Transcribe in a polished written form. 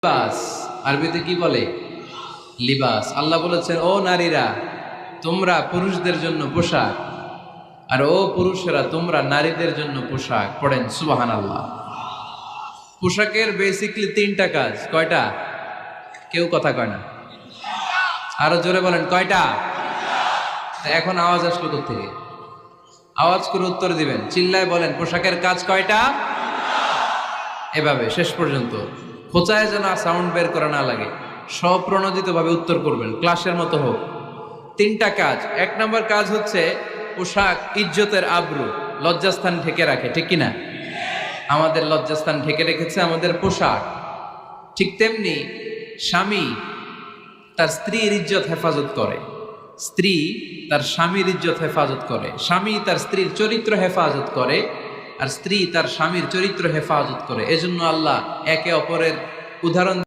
লিবাস আরবিতে কি বলে? লিবাস। আল্লাহ বলেছেন, ও নারীরা তোমরা পুরুষদের জন্য পোশাক, আর ও পুরুষেরা তোমরা নারীদের জন্য পোশাক। পড়েন সুবহানাল্লাহ। পোশাকের বেসিকলি তিনটা কাজ। কয়টা? কেউ কথা কয় না, আরো জোরে বলেন কয়টা? এখন আওয়াজ আসলো কোত্থেকে? আওয়াজ করে উত্তর দিবেন, চিল্লায় বলেন পোশাকের কাজ কয়টা? এভাবে শেষ পর্যন্ত খোঁচায় যেন সাউন্ড বের করা না লাগে, স্বপ্রণোদিত ভাবে উত্তর করবেন, ক্লাসের মতো হোক। তিনটা কাজ। এক নম্বর কাজ হচ্ছে পোশাক ইজ্জতের আবরু, লজ্জাস্থান ঢেকে রাখে, ঠিক কিনা? আমাদের লজ্জাস্থান ঢেকে রেখেছে আমাদের পোশাক। ঠিক তেমনি স্বামী তার স্ত্রীর ইজ্জত হেফাজত করে, স্ত্রী তার স্বামীর ইজ্জত হেফাজত করে, স্বামী তার স্ত্রীর চরিত্র হেফাজত করে, আর স্ত্রী তার স্বামীর চরিত্র হেফাজত করে। এজন্য আল্লাহ একে অপরের উদাহরণ